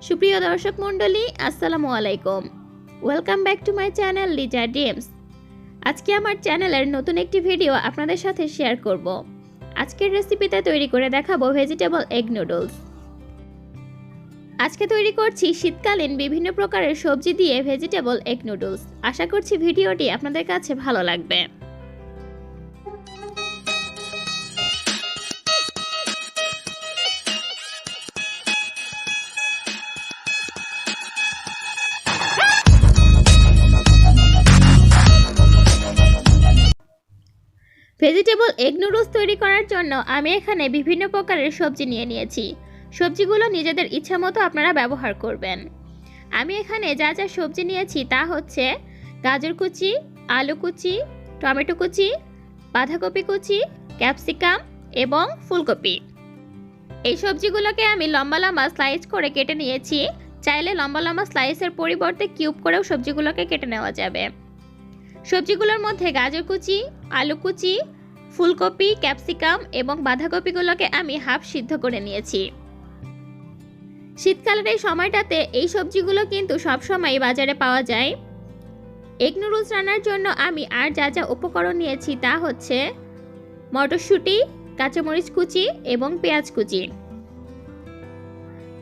সুপ্রিয় দর্শক মণ্ডলী, আসসালামু আলাইকুম। Welcome back to my channel Liza ডিমস। আজকে আমার চ্যানেলের নতুন একটি ভিডিও আপনাদের সাথে শেয়ার করব। আজকের রেসিপিতে তৈরি করে দেখাবো ভেজিটেবল এগ নুডলস। আজকে তৈরি করছি শীতকালীন বিভিন্ন প্রকারের সবজি দিয়ে ভেজিটেবল এগ নুডলস। আশা করছি ভিডিওটি আপনাদের কাছে ভালো লাগবে। ভেজিটেবল এগ নুডলস তৈরি করার জন্য আমি এখানে বিভিন্ন প্রকারের সবজি নিয়ে নিয়েছি। সবজিগুলো নিজেদের ইচ্ছা মতো আপনারা ব্যবহার করবেন। আমি এখানে যা যা সবজি নিয়েছি তা হচ্ছে গাজর কুচি, আলু কুচি, টমেটো কুচি, বাঁধাকপি কুচি, ক্যাপসিকাম এবং ফুলকপি। এই সবজিগুলোকে আমি লম্বা লম্বা স্লাইস করে কেটে নিয়েছি। চাইলে লম্বা লম্বা স্লাইসের পরিবর্তে কিউব করেও সবজিগুলোকে কেটে নেওয়া যাবে। সবজিগুলোর মধ্যে গাজর কুচি, আলু কুচি, ফুলকপি, ক্যাপসিকাম এবং বাঁধাকপিগুলোকে আমি হাফ সিদ্ধ করে নিয়েছি। শীতকালের এই সময়টাতে এই সবজিগুলো কিন্তু সবসময় বাজারে পাওয়া যায়। এগ নুডলস রান্নার জন্য আমি আর যা যা উপকরণ নিয়েছি তা হচ্ছে মটরশুঁটি, কাঁচামরিচ কুচি এবং পেঁয়াজ কুচি।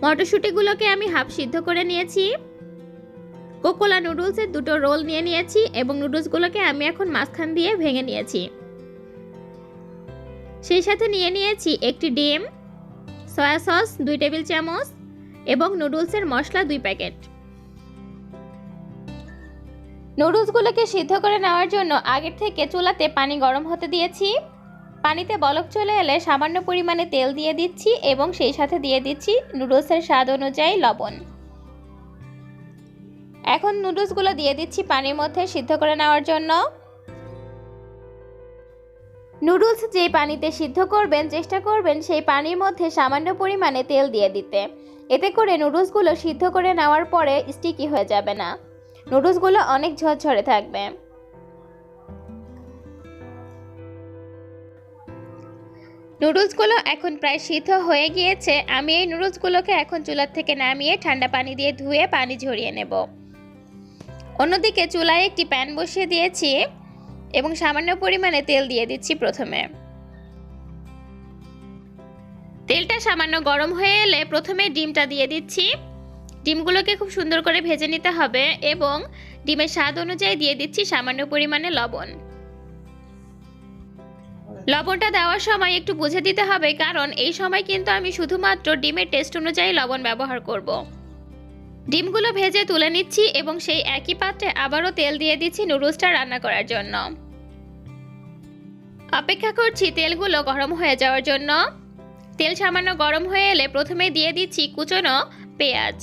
মটরশুঁটিগুলোকে আমি হাফ সিদ্ধ করে নিয়েছি। কোকোলা নুডলসের দুটো রোল নিয়ে নিয়েছি এবং নুডলসগুলোকে আমি এখন মাঝখান দিয়ে ভেঙে নিয়েছি। সেই সাথে নিয়ে নিয়েছি একটি ডিম, সয়া সস 2 টেবিল চামচ এবং নুডলসের মশলা 2 প্যাকেট। নুডলসগুলোকে সিদ্ধ করে নেওয়ার জন্য আগের থেকে চুলাতে পানি গরম হতে দিয়েছি। পানিতে বলক চলে এলে সামান্য পরিমাণে তেল দিয়ে দিচ্ছি এবং সেই সাথে দিয়ে দিচ্ছি নুডলসের স্বাদ অনুযায়ী লবণ। এখন নুডলসগুলো দিয়ে দিচ্ছি পানির মধ্যে সিদ্ধ করে নেওয়ার জন্য। নুডলস যে পানিতে সিদ্ধ করবেন চেষ্টা করবেন সেই পানির মধ্যে সামান্য পরিমাণে তেল দিয়ে দিতে। এতে করে নুডলসগুলো সিদ্ধ করে নেওয়ার পরে স্টিকি হয়ে যাবে না, নুডলসগুলো অনেক ঝরঝরে থাকবে। নুডলসগুলো এখন প্রায় সিদ্ধ হয়ে গিয়েছে। আমি এই নুডলসগুলোকে এখন চুলার থেকে নামিয়ে ঠান্ডা পানি দিয়ে ধুয়ে পানি ঝরিয়ে নেব। অন্যদিকে চুলায় একটি প্যান বসিয়ে দিয়েছি এবং সামান্য পরিমাণে তেল দিয়ে দিচ্ছি। প্রথমে তেলটা সামান্য গরম হয়ে এলে প্রথমে ডিমটা দিয়ে দিচ্ছি। ডিমগুলোকে খুব সুন্দর করে ভেজে নিতে হবে এবং ডিমের স্বাদ অনুযায়ী দিয়ে দিচ্ছি সামান্য পরিমাণে লবণ। লবণটা দেওয়ার সময় একটু বুঝে দিতে হবে, কারণ এই সময় কিন্তু আমি শুধুমাত্র ডিমের টেস্ট অনুযায়ী লবণ ব্যবহার করব। ডিমগুলো ভেজে তুলে নিচ্ছি এবং সেই একই পাত্রে আবারও তেল দিয়ে দিচ্ছি নুডলসটা রান্না করার জন্য। অপেক্ষা করছি তেলগুলো গরম হয়ে যাওয়ার জন্য। তেল সামান্য গরম হয়ে এলে প্রথমে দিয়ে দিচ্ছি কুচনো পেঁয়াজ।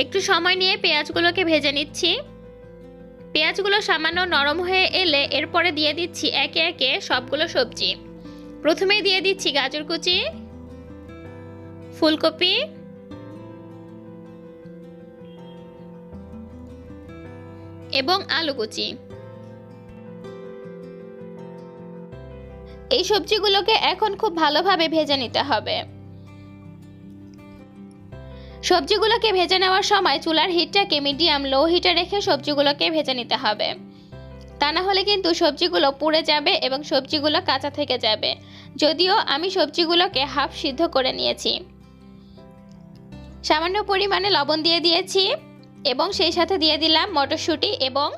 একটু সময় নিয়ে পেঁয়াজগুলোকে ভেজে নিচ্ছি। পেঁয়াজগুলো সামান্য নরম হয়ে এলে এরপরে দিয়ে দিচ্ছি একে একে সবগুলো সবজি। প্রথমে দিয়ে দিচ্ছি গাজর কুচি, ফুলকপি, এবং আলু কুচি। এই সবজিগুলোকে এখন খুব ভালোভাবে ভেজে নিতে হবে। সবজিগুলোকে ভেজে নেওয়ার সময় চুলার হিটটাকে মিডিয়াম লো হিটে রেখে সবজিগুলোকে ভেজে নিতে হবে। তা না হলে কিন্তু সবজিগুলো পুড়ে যাবে এবং সবজিগুলো কাঁচা থেকে যাবে। যদিও আমি সবজিগুলোকে হাফ সিদ্ধ করে নিয়েছি। সামান্য পরিমাণে লবণ দিয়ে দিয়েছি এবং সেই সাথে দিয়ে দিলাম মটরশুঁটি এবং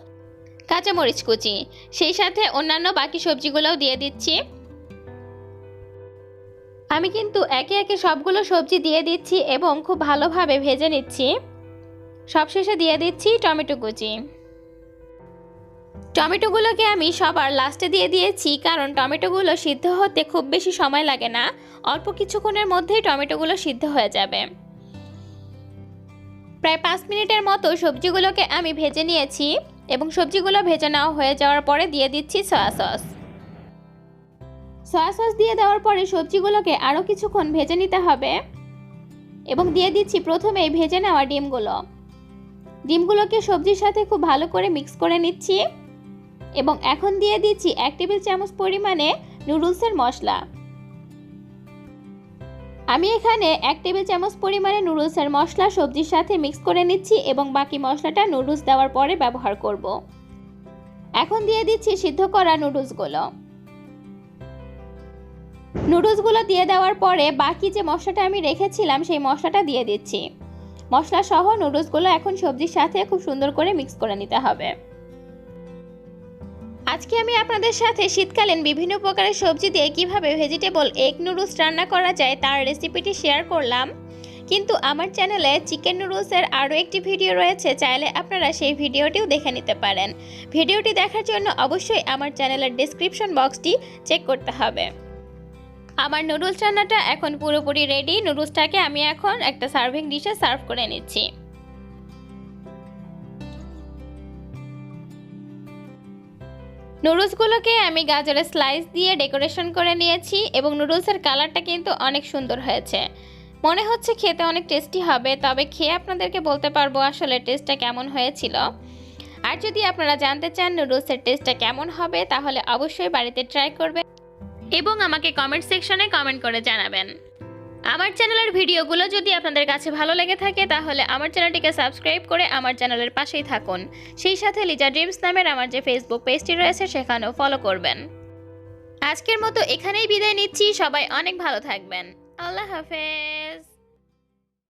কাঁচামরিচ কুচি। সেই সাথে অন্যান্য বাকি সবজিগুলোও দিয়ে দিচ্ছি। আমি কিন্তু একে একে সবগুলো সবজি দিয়ে দিচ্ছি এবং খুব ভালোভাবে ভেজে নিচ্ছি। সবশেষে দিয়ে দিচ্ছি টমেটো কুচি। টমেটোগুলোকে আমি সবার লাস্টে দিয়ে দিয়েছি, কারণ টমেটোগুলো সিদ্ধ হতে খুব বেশি সময় লাগে না, অল্প কিছুক্ষণের মধ্যেই টমেটোগুলো সিদ্ধ হয়ে যাবে। প্রায় 5 মিনিটের মতো সবজিগুলোকে আমি ভেজে নিয়েছি এবং সবজিগুলো ভেজে নেওয়া হয়ে যাওয়ার পরে দিয়ে দিচ্ছি সয়া সস। সয়া সস দিয়ে দেওয়ার পরে সবজিগুলোকে আরও কিছুক্ষণ ভেজে নিতে হবে এবং দিয়ে দিচ্ছি প্রথমেই ভেজে নেওয়া ডিমগুলো। ডিমগুলোকে সবজির সাথে খুব ভালো করে মিক্স করে নিচ্ছি এবং এখন দিয়ে দিচ্ছি 1 টেবিল চামচ পরিমাণে নুডলসের মশলা। আমি এখানে 1 টেবিল চামচ পরিমাণে নুডলসের মশলা সবজির সাথে মিক্স করে নিচ্ছি এবং বাকি মশলাটা নুডলস দেওয়ার পরে ব্যবহার করব। এখন দিয়ে দিচ্ছি সিদ্ধ করা নুডলসগুলো দিয়ে দেওয়ার পরে বাকি যে মশলাটা আমি রেখেছিলাম সেই মশলাটা দিয়ে দিচ্ছি। মশলা সহ নুডলসগুলো এখন সবজির সাথে খুব সুন্দর করে মিক্স করে নিতে হবে। আজকে আমি আপনাদের সাথে শীতকালীন বিভিন্ন প্রকারের সবজি দিয়ে কিভাবে ভেজিটেবল এগ নুডলস রান্না করা যায় তার রেসিপিটি শেয়ার করলাম। কিন্তু আমার চ্যানেলে চিকেন নুডলসের আরও একটি ভিডিও রয়েছে, চাইলে আপনারা সেই ভিডিওটিও দেখে নিতে পারেন। ভিডিওটি দেখার জন্য অবশ্যই আমার চ্যানেলের ডেসক্রিপশন বক্সটি চেক করতে হবে। আমার নুডলস রান্নাটা এখন পুরোপুরি রেডি। নুডলসটাকে আমি এখন একটা সার্ভিং ডিশে সার্ভ করে নিচ্ছি। নুডলসগুলোকে আমি গাজরের স্লাইস দিয়ে ডেকোরেশন করে নিয়েছি এবং নুডলসের কালারটা কিন্তু অনেক সুন্দর হয়েছে। মনে হচ্ছে খেতে অনেক টেস্টি হবে, তবে খেয়ে আপনাদেরকে বলতে পারবো আসলে টেস্টটা কেমন হয়েছিল। আর যদি আপনারা জানতে চান নুডলসের টেস্টটা কেমন হবে তাহলে অবশ্যই বাড়িতে ট্রাই করবেন এবং আমাকে কমেন্ট সেকশনে কমেন্ট করে জানাবেন। আমার চ্যানেলের ভিডিওগুলো যদি আপনাদের কাছে ভালো লেগে থাকে তাহলে আমার চ্যানেলটিকে সাবস্ক্রাইব করে আমার চ্যানেলের পাশেই থাকুন। সেই সাথে লিজা ড্রিমস নামের আমার যে ফেসবুক পেজটি রয়েছে সেখানেও ফলো করবেন। আজকের মতো এখানেই বিদায় নিচ্ছি। সবাই অনেক ভালো থাকবেন। আল্লাহ হাফেজ।